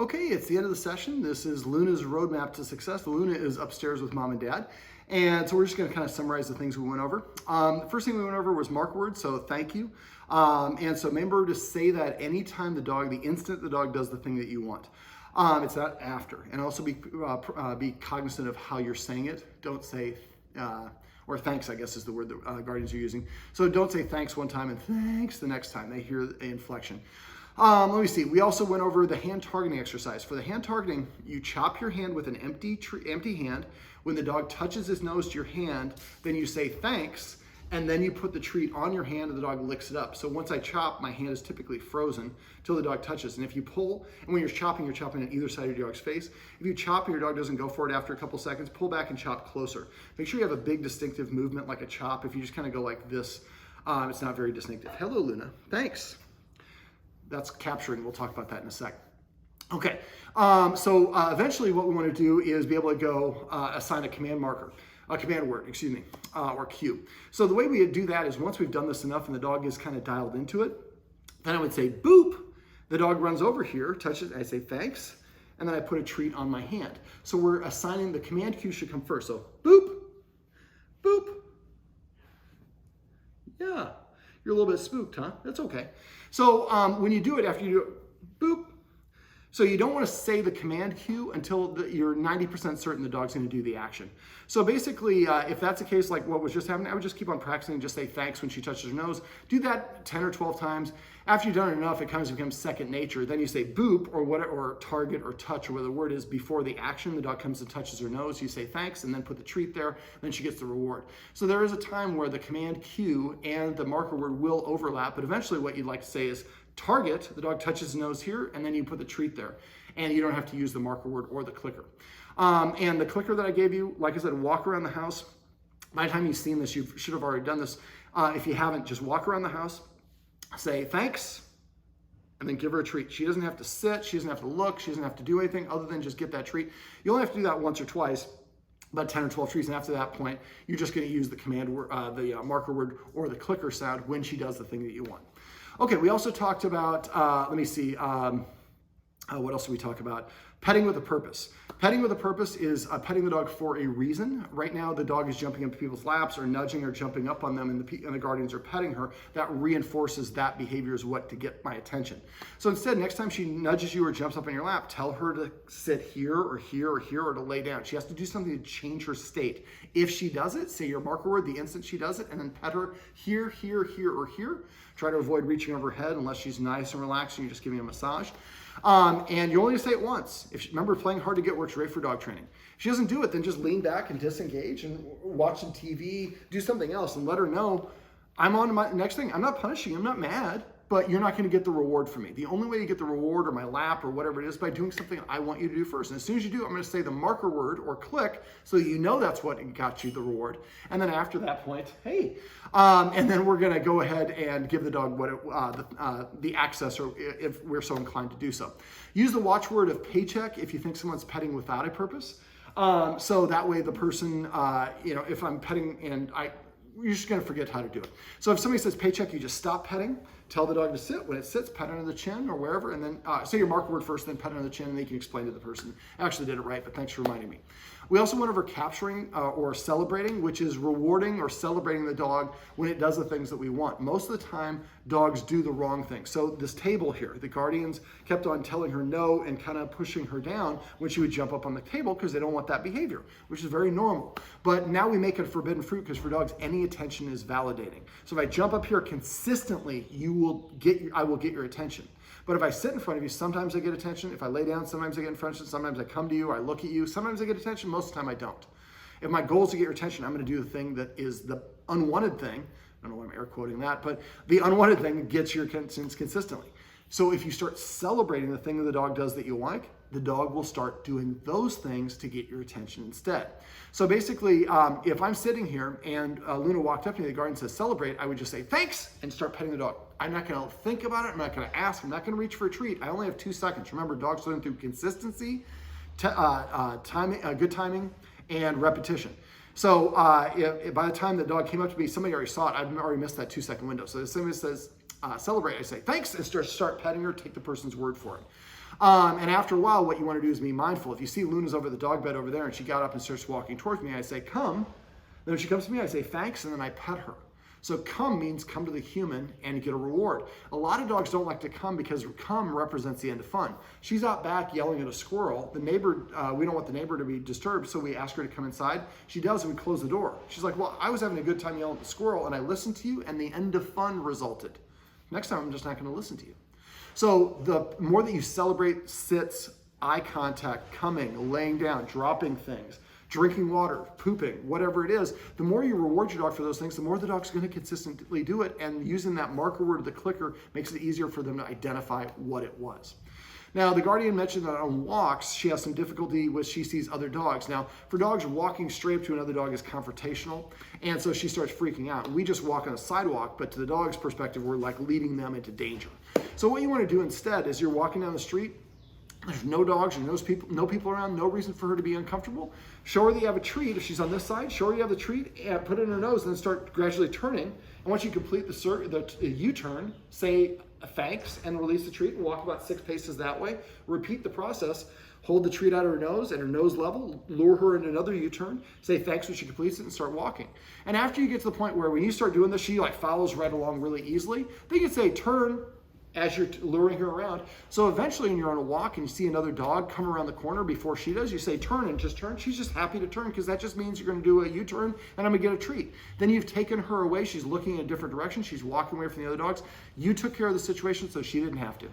Okay, it's the end of the session. This is Luna's roadmap to success. Luna is upstairs with mom and dad. And so we're just gonna kind of summarize the things we went over. The first thing we went over was mark words, so thank you. And so remember to say that anytime the instant the dog does the thing that you want. It's not after. And also be cognizant of how you're saying it. Don't say, or thanks, I guess is the word that guardians are using. So don't say thanks one time and thanks the next time. They hear the inflection. Let me see. We also went over the hand targeting exercise. For the hand targeting, you chop your hand with an empty hand. When the dog touches his nose to your hand, then you say thanks, and then you put the treat on your hand and the dog licks it up. So once I chop, my hand is typically frozen until the dog touches. And if you pull, and when you're chopping on either side of your dog's face. If you chop and your dog doesn't go for it after a couple seconds, pull back and chop closer. Make sure you have a big distinctive movement like a chop. If you just kind of go like this, it's not very distinctive. Hello, Luna. Thanks. That's capturing. We'll talk about that in a sec. Okay, so eventually what we want to do is be able to go assign a command word, or cue. So the way we do that is once we've done this enough and the dog is kind of dialed into it, then I would say boop. The dog runs over here, touches, I say thanks, and then I put a treat on my hand. So we're assigning the command cue should come first. So boop, boop. Yeah, you're a little bit spooked, huh? That's okay. So when you do it, after you do it, boop. So you don't want to say the command cue until you're 90% certain the dog's going to do the action. So basically, if that's the case, like what was just happening, I would just keep on practicing and just say thanks when she touches her nose. Do that 10 or 12 times. After you've done it enough, it kind of becomes second nature. Then you say boop or target or touch or whatever the word is before the action. The dog comes and touches her nose. You say thanks and then put the treat there. Then she gets the reward. So there is a time where the command cue and the marker word will overlap, but eventually what you'd like to say is target, the dog touches his nose here, and then you put the treat there. And you don't have to use the marker word or the clicker. And the clicker that I gave you, like I said, walk around the house. By the time you've seen this, you should have already done this. If you haven't, just walk around the house, say thanks, and then give her a treat. She doesn't have to sit, she doesn't have to look, she doesn't have to do anything other than just get that treat. You only have to do that once or twice, about 10 or 12 treats, and after that point, you're just gonna use the command word, the marker word or the clicker sound when she does the thing that you want. Okay, we also talked about, let me see, what else did we talk about? Petting with a purpose. Petting with a purpose is petting the dog for a reason. Right now, the dog is jumping into people's laps or nudging or jumping up on them and the guardians are petting her. That reinforces that behavior is what to get my attention. So instead, next time she nudges you or jumps up on your lap, tell her to sit here or here or here or to lay down. She has to do something to change her state. If she does it, say your marker word the instant she does it, and then pet her here, here, here, or here. Try to avoid reaching over her head unless she's nice and relaxed and you're just giving a massage. And you only say it once. Remember, playing hard to get works great for dog training. If she doesn't do it, then just lean back and disengage and watch some TV, do something else and let her know, I'm on to my next thing. I'm not punishing you, I'm not mad, but you're not gonna get the reward from me. The only way you get the reward or my lap or whatever it is by doing something I want you to do first. And as soon as you do, I'm gonna say the marker word or click so you know that's what got you the reward. And then after that point, hey, and then we're gonna go ahead and give the dog the access or if we're so inclined to do so. Use the watchword of paycheck if you think someone's petting without a purpose. So that way the person, if I'm petting and you're just gonna forget how to do it. So if somebody says paycheck, you just stop petting, tell the dog to sit. When it sits, pet under the chin or wherever, and then say your marker word first, then pet under the chin, and then you can explain to the person. I actually did it right, but thanks for reminding me. We also went over capturing or celebrating, which is rewarding or celebrating the dog when it does the things that we want. Most of the time, dogs do the wrong thing. So this table here, the guardians kept on telling her no and kind of pushing her down when she would jump up on the table because they don't want that behavior, which is very normal. But now we make it forbidden fruit because for dogs, any attention is validating. So if I jump up here consistently, I will get your attention. But if I sit in front of you, sometimes I get attention. If I lay down, sometimes I get attention. Sometimes I come to you, I look at you. Sometimes I get attention, most of the time I don't. If my goal is to get your attention, I'm gonna do the thing that is the unwanted thing. I don't know why I'm air quoting that, but the unwanted thing gets your attention consistently. So if you start celebrating the thing that the dog does that you like, the dog will start doing those things to get your attention instead. So basically, if I'm sitting here and Luna walked up to me, the guardian says celebrate, I would just say thanks and start petting the dog. I'm not gonna think about it, I'm not gonna ask, I'm not gonna reach for a treat. I only have 2 seconds. Remember, dogs learn through consistency, good timing, and repetition. So if by the time the dog came up to me, somebody already saw it, I've already missed that 2-second window. So if somebody says celebrate, I say thanks and start petting her, take the person's word for it. And after a while, what you want to do is be mindful. If you see Luna's over the dog bed over there and she got up and starts walking towards me, I say, come. Then when she comes to me, I say, thanks, and then I pet her. So come means come to the human and get a reward. A lot of dogs don't like to come because come represents the end of fun. She's out back yelling at a squirrel. The neighbor, we don't want the neighbor to be disturbed, so we ask her to come inside. She does, and we close the door. She's like, well, I was having a good time yelling at the squirrel, and I listened to you, and the end of fun resulted. Next time, I'm just not going to listen to you. So the more that you celebrate sits, eye contact, coming, laying down, dropping things, drinking water, pooping, whatever it is, the more you reward your dog for those things, the more the dog's going to consistently do it. And using that marker word of the clicker makes it easier for them to identify what it was. Now, the guardian mentioned that on walks, she has some difficulty with she sees other dogs. Now, for dogs, walking straight up to another dog is confrontational, and so she starts freaking out. We just walk on a sidewalk, but to the dog's perspective, we're like leading them into danger. So what you want to do instead is you're walking down the street, there's no dogs or no people around, no reason for her to be uncomfortable. Show her that you have a treat. If she's on this side, show her you have the treat, and put it in her nose, and then start gradually turning. And once you complete the U-turn, say thanks and release the treat and walk about 6 paces that way. Repeat the process. Hold the treat out of her nose at her nose level, lure her in another U-turn, say thanks when she completes it, and start walking. And after you get to the point where when you start doing this, she like follows right along really easily. Then you can say turn as you're luring her around. So eventually when you're on a walk and you see another dog come around the corner before she does, you say turn and just turn. She's just happy to turn because that just means you're going to do a U-turn and I'm going to get a treat. Then you've taken her away. She's looking in a different direction. She's walking away from the other dogs. You took care of the situation so she didn't have to.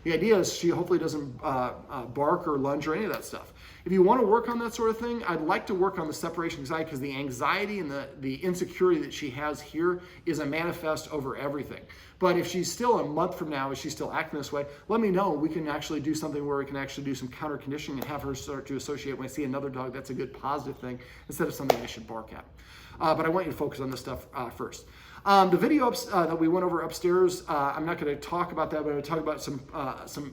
The idea is she hopefully doesn't bark or lunge or any of that stuff. If you want to work on that sort of thing, I'd like to work on the separation anxiety because the anxiety and the insecurity that she has here is a manifest over everything. But if she's still a month from now, if she's still acting this way, let me know. We can actually do something where we can actually do some counter conditioning and have her start to associate when I see another dog, that's a good positive thing instead of something I should bark at. But I want you to focus on this stuff first. The video that we went over upstairs, I'm not going to talk about that, but I'm going to talk about some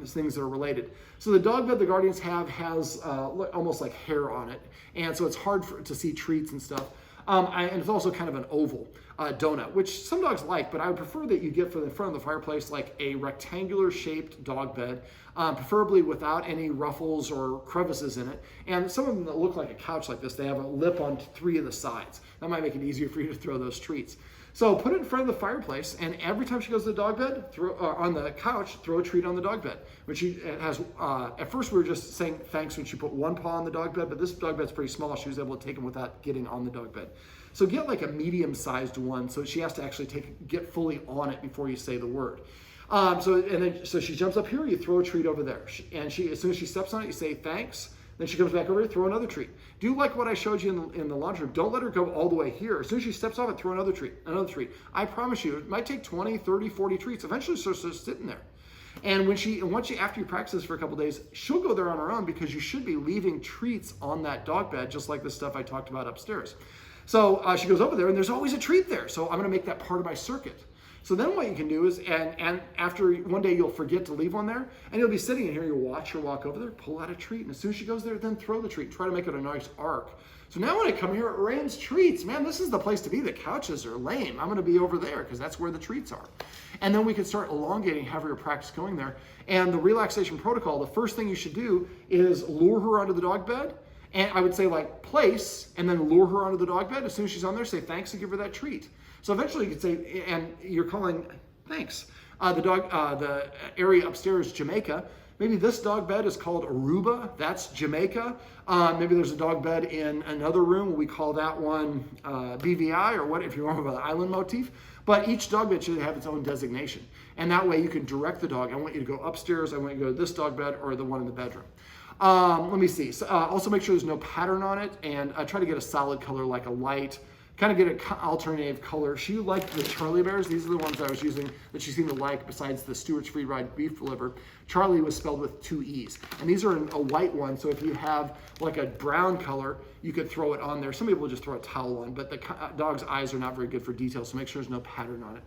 things that are related. So the dog bed the guardians have has almost like hair on it, and so it's hard to see treats and stuff. And it's also kind of an oval donut, which some dogs like, but I would prefer that you get for the front of the fireplace like a rectangular shaped dog bed, preferably without any ruffles or crevices in it. And some of them that look like a couch like this, they have a lip on 3 of the sides. That might make it easier for you to throw those treats. So put it in front of the fireplace, and every time she goes to the dog bed, on the couch, throw a treat on the dog bed. When she has, at first we were just saying thanks when she put one paw on the dog bed, but this dog bed's pretty small. She was able to take them without getting on the dog bed. So get like a medium-sized one, so she has to actually get fully on it before you say the word. So she jumps up here, you throw a treat over there, and as soon as she steps on it, you say thanks. Then she comes back over here, throw another treat. Do like what I showed you in the laundry room. Don't let her go all the way here. As soon as she steps off it, throw another treat. I promise you, it might take 20, 30, 40 treats. Eventually, she'll start sitting there. And after you practice this for a couple days, she'll go there on her own because you should be leaving treats on that dog bed, just like the stuff I talked about upstairs. So she goes over there, and there's always a treat there. So I'm going to make that part of my circuit. So then what you can do is, and after one day you'll forget to leave one there, and you'll be sitting in here, you'll watch her walk over there, pull out a treat, and as soon as she goes there, then throw the treat. Try to make it a nice arc. So now when I come here, it rains treats. Man, this is the place to be. The couches are lame. I'm going to be over there because that's where the treats are. And then we can start elongating, have your practice going there. And the relaxation protocol, the first thing you should do is lure her onto the dog bed. And I would say like place, and then lure her onto the dog bed. As soon as she's on there, say thanks and give her that treat. So eventually you could say, and you're calling thanks. The area upstairs, Jamaica. Maybe this dog bed is called Aruba. That's Jamaica. Maybe there's a dog bed in another room. We call that one BVI, or what if you remember the island motif. But each dog bed should have its own designation. And that way you can direct the dog. I want you to go upstairs. I want you to go to this dog bed or the one in the bedroom. Let me see. So, also make sure there's no pattern on it, and try to get a solid color like a light. Kind of get an alternative color. She liked the Charlie Bears. These are the ones I was using that she seemed to like besides the Stewart's Free Ride beef liver. Charlie was spelled with 2 E's. And these are a white one, so if you have like a brown color, you could throw it on there. Some people just throw a towel on, but the dog's eyes are not very good for detail, so make sure there's no pattern on it.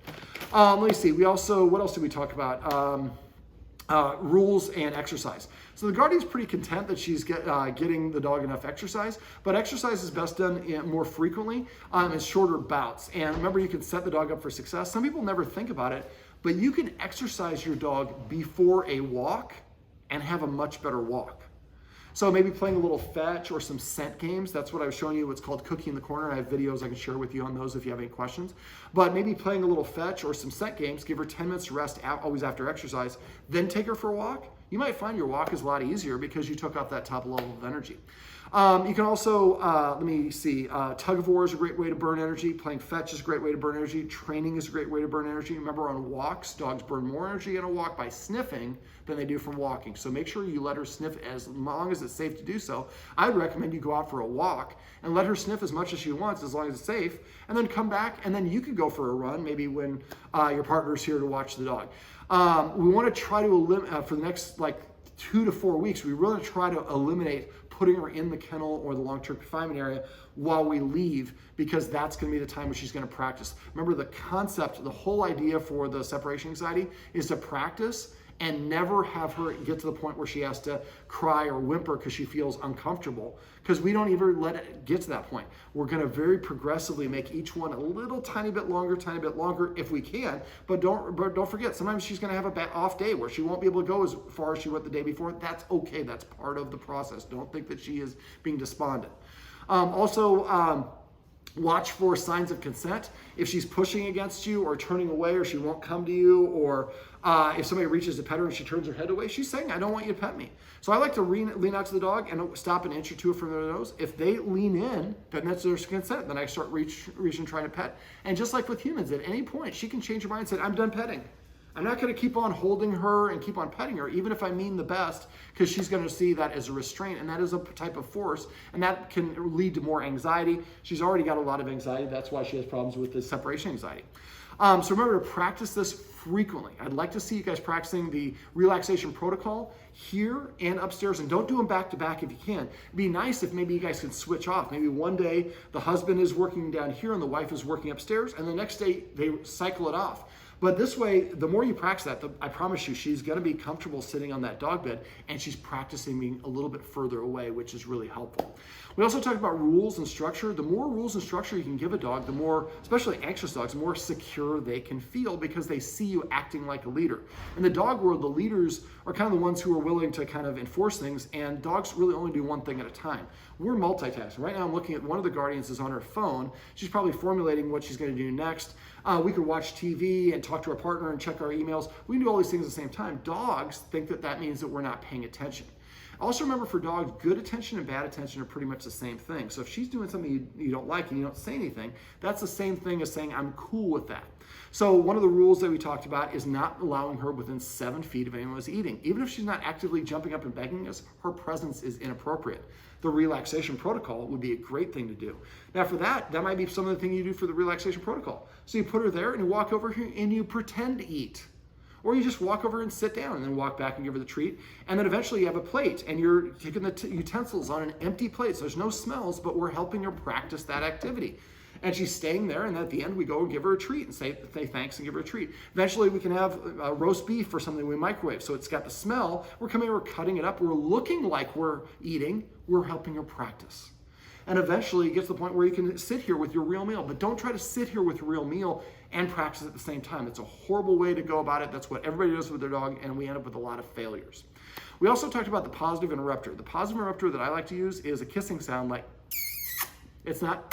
Let me see. What else did we talk about? Rules and exercise. So the guardian's pretty content that she's getting the dog enough exercise, but exercise is best done more frequently in shorter bouts. And remember, you can set the dog up for success. Some people never think about it, but you can exercise your dog before a walk and have a much better walk. So maybe playing a little fetch or some scent games. That's what I was showing you, what's called Cookie in the Corner. I have videos I can share with you on those if you have any questions. But maybe playing a little fetch or some scent games, give her 10 minutes to rest always after exercise, then take her for a walk. You might find your walk is a lot easier because you took off that top level of energy. You can also, tug of war is a great way to burn energy. Playing fetch is a great way to burn energy. Training is a great way to burn energy. Remember, on walks, dogs burn more energy in a walk by sniffing than they do from walking. So make sure you let her sniff as long as it's safe to do so. I would recommend you go out for a walk and let her sniff as much as she wants, as long as it's safe, and then come back, and then you could go for a run, maybe when your partner's here to watch the dog. We want to try to eliminate, for the next 2 to 4 weeks, we really try to eliminate putting her in the kennel or the long-term confinement area while we leave, because that's going to be the time when she's going to practice. Remember, the concept, the whole idea for the separation anxiety is to practice and never have her get to the point where she has to cry or whimper because she feels uncomfortable, because we don't even let it get to that point. We're going to very progressively make each one a little tiny bit longer if we can, but don't forget, sometimes she's going to have a off day where she won't be able to go as far as she went the day before. That's okay. That's part of the process. Don't think that she is being despondent. Watch for signs of consent. If she's pushing against you or turning away, or she won't come to you, or if somebody reaches to pet her and she turns her head away, she's saying, I don't want you to pet me. So I like to lean out to the dog and stop an inch or two from their nose. If they lean in, then that's their consent. Then I start reaching, trying to pet. And just like with humans, at any point, she can change her mind and say, I'm done petting. I'm not going to keep on holding her and keep on petting her, even if I mean the best, because she's going to see that as a restraint, and that is a type of force, and that can lead to more anxiety. She's already got a lot of anxiety. That's why she has problems with the separation anxiety. So remember to practice this frequently. I'd like to see you guys practicing the relaxation protocol here and upstairs, and don't do them back to back if you can. It'd be nice if maybe you guys could switch off. Maybe one day the husband is working down here and the wife is working upstairs, and the next day they cycle it off. But this way, the more you practice that, I promise you, she's going to be comfortable sitting on that dog bed, and she's practicing being a little bit further away, which is really helpful. We also talked about rules and structure. The more rules and structure you can give a dog, the more, especially anxious dogs, the more secure they can feel, because they see you acting like a leader. In the dog world, the leaders are kind of the ones who are willing to kind of enforce things, and dogs really only do one thing at a time. We're multitasking. Right now I'm looking at one of the guardians is on her phone. She's probably formulating what she's going to do next. We could watch TV and talk to our partner and check our emails. We can do all these things at the same time. Dogs think that that means that we're not paying attention. Also remember, for dogs, good attention and bad attention are pretty much the same thing. So if she's doing something you don't like and you don't say anything, that's the same thing as saying, I'm cool with that. So one of the rules that we talked about is not allowing her within 7 feet of anyone who's eating. Even if she's not actively jumping up and begging us, her presence is inappropriate. The relaxation protocol would be a great thing to do. Now for that might be some of the things you do for the relaxation protocol. So you put her there and you walk over here and you pretend to eat. Or you just walk over and sit down and then walk back and give her the treat. And then eventually you have a plate and you're taking the utensils on an empty plate. So there's no smells, but we're helping her practice that activity. And she's staying there, and at the end we go and give her a treat and say thanks and give her a treat. Eventually we can have roast beef or something we microwave. So it's got the smell. We're coming over, cutting it up. We're looking like we're eating. We're helping her practice. And eventually it gets to the point where you can sit here with your real meal. But don't try to sit here with your real meal and practice at the same time. It's a horrible way to go about it. That's what everybody does with their dog, and we end up with a lot of failures. We also talked about the positive interrupter. The positive interrupter that I like to use is a kissing sound like, it's not,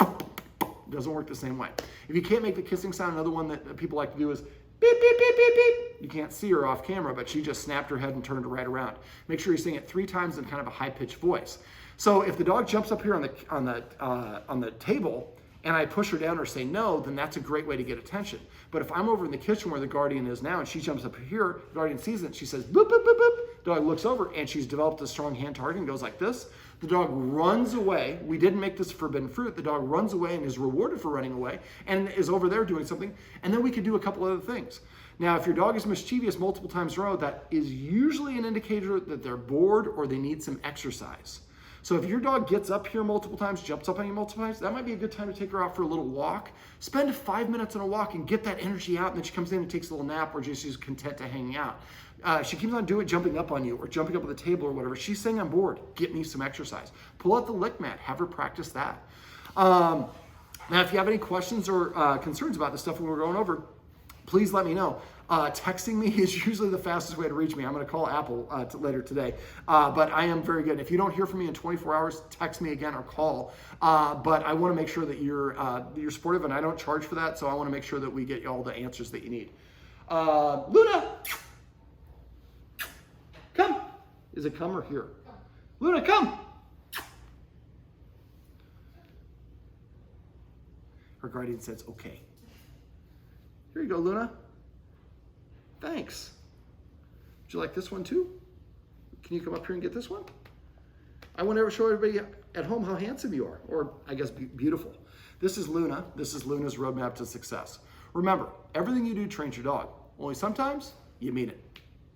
it doesn't work the same way. If you can't make the kissing sound, another one that people like to do is beep, beep, beep, beep, beep. You can't see her off camera, but she just snapped her head and turned it right around. Make sure you sing it 3 times in kind of a high-pitched voice. So if the dog jumps up here on the table and I push her down or say no, then that's a great way to get attention. But if I'm over in the kitchen where the guardian is now and she jumps up here, the guardian sees it, she says boop, boop, boop, boop. Dog looks over and she's developed a strong hand target and goes like this. The dog runs away. We didn't make this forbidden fruit. The dog runs away and is rewarded for running away and is over there doing something. And then we could do a couple other things. Now, if your dog is mischievous multiple times in a row, that is usually an indicator that they're bored or they need some exercise. So if your dog gets up here multiple times, jumps up on you multiple times, that might be a good time to take her out for a little walk. Spend 5 minutes on a walk and get that energy out, and then she comes in and takes a little nap, or just she's content to hanging out. She keeps on doing it, jumping up on you or jumping up on the table or whatever. She's saying, I'm bored. Get me some exercise. Pull out the lick mat. Have her practice that. Now, if you have any questions or concerns about the stuff we were going over, please let me know. Texting me is usually the fastest way to reach me. I'm going to call Apple later today, but I am very good. If you don't hear from me in 24 hours, text me again or call. But I want to make sure that you're supportive, and I don't charge for that, so I want to make sure that we get you all the answers that you need. Luna, come. Is it come or here? Luna, come. Her guardian says, okay. Here you go, Luna. Thanks. Would you like this one too? Can you come up here and get this one? I want to show everybody at home how handsome you are, or I guess beautiful. This is Luna. This is Luna's roadmap to success. Remember, everything you do trains your dog. Only sometimes you mean it.